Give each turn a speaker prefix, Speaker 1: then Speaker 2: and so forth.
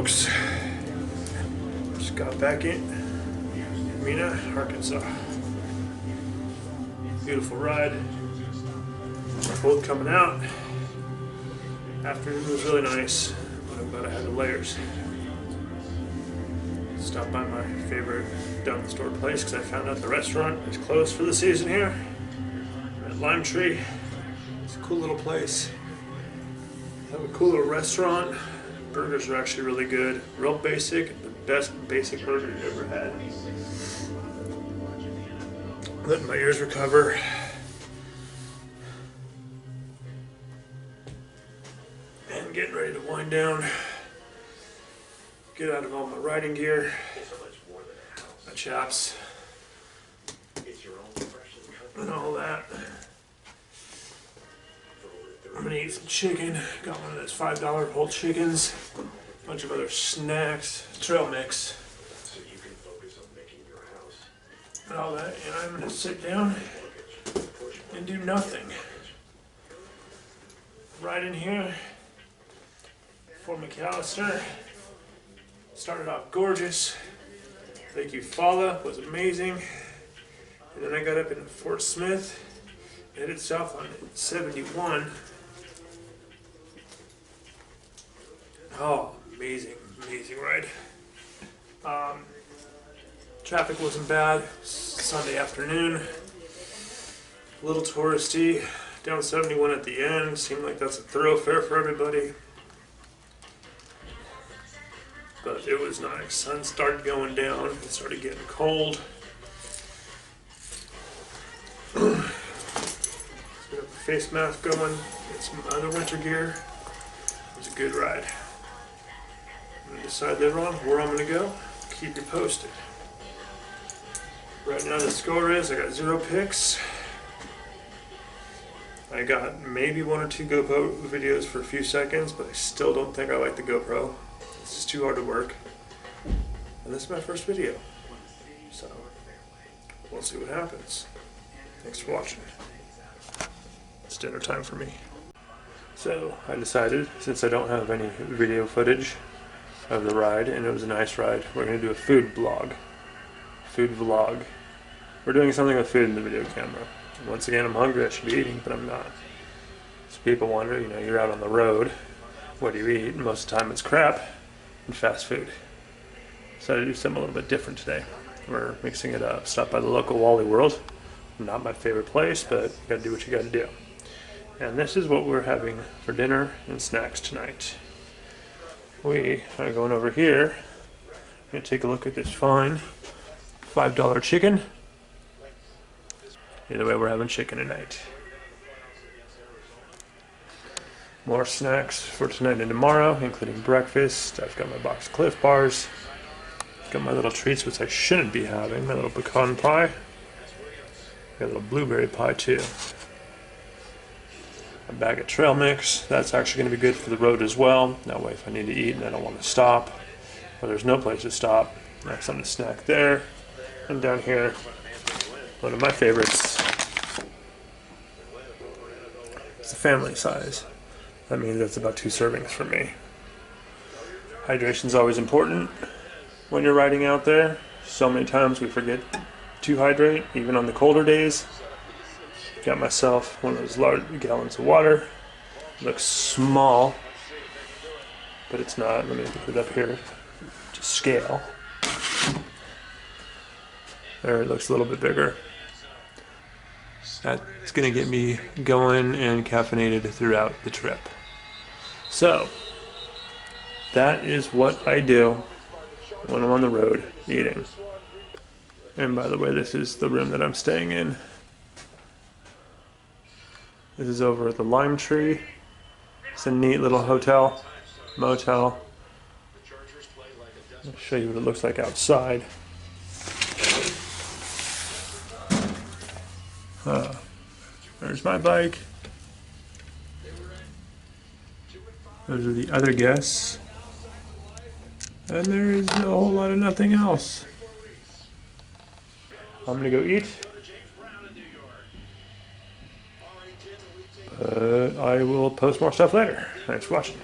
Speaker 1: folks. Just got back in Mena, Arkansas. Beautiful ride. We're both coming out. Afternoon was really nice, but I'm glad I had the layers. Stopped by my favorite down the store place because I found out the restaurant is closed for the season here at Limetree. It's a cool little place. They have a cool little restaurant. Burgers are actually really good. Real basic, the best basic burger you ever had. Letting my ears recover. And getting ready to wind down. Get out of all my riding gear. My chaps. And all that. I'm gonna eat some chicken. Got one of those $5 whole chickens. A bunch of other snacks. Trail mix. And all that. And I'm gonna sit down and do nothing. Right in here. Fort McAllister. Started off gorgeous. Lake Eufala was amazing. And then I got up into Fort Smith. Headed south on 71. Oh, amazing, amazing ride. Traffic wasn't bad. Sunday afternoon. A little touristy. Down 71 at the end. Seemed like that's a thoroughfare for everybody. But it was nice. Sun started going down. It started getting cold. Got the face mask going. Get some other winter gear. It was a good ride. I'm going to decide later on where I'm going to go. Keep you posted. Right now the score is I got 0 picks. I got maybe 1 or 2 GoPro videos for a few seconds, but I still don't think I like the GoPro. It's just too hard to work. And this is my first video. So, we'll see what happens. Thanks for watching. It's dinner time for me. So, I decided, since I don't have any video footage of the ride, and it was a nice ride, we're going to do a food vlog. Food vlog. We're doing something with food in the video camera. Once again, I'm hungry, I should be eating, but I'm not. So people wonder, you know, you're out on the road, what do you eat? And most of the time it's crap and fast food. So I do something a little bit different today. We're mixing it up. Stopped by the local Wally World. Not my favorite place, but you gotta do what you gotta do. And this is what we're having for dinner and snacks tonight. We are going over here. I'm gonna take a look at this fine $5 chicken. Either way, we're having chicken tonight. More snacks for tonight and tomorrow, including breakfast. I've got my box of Cliff Bars. Got my little treats, which I shouldn't be having. My little pecan pie. Got a little blueberry pie too. A bag of trail mix. That's actually going to be good for the road as well. That way if I need to eat and I don't want to stop, or there's no place to stop, I have something to snack there. And down here, one of my favorites. It's a family size. That means that's about 2 servings for me. Hydration is always important when you're riding out there. So many times we forget to hydrate, even on the colder days. Got myself one of those large gallons of water. Looks small, but it's not. Let me put it up here to scale. There, it looks a little bit bigger. That's gonna get me going and caffeinated throughout the trip. So, that is what I do when I'm on the road eating. And by the way, this is the room that I'm staying in. This is over at the Limetree. It's a neat little hotel, motel. I'll show you what it looks like outside. There's my bike. Those are the other guests. And there is a whole lot of nothing else. I'm gonna go eat. But I will post more stuff later. Thanks for watching.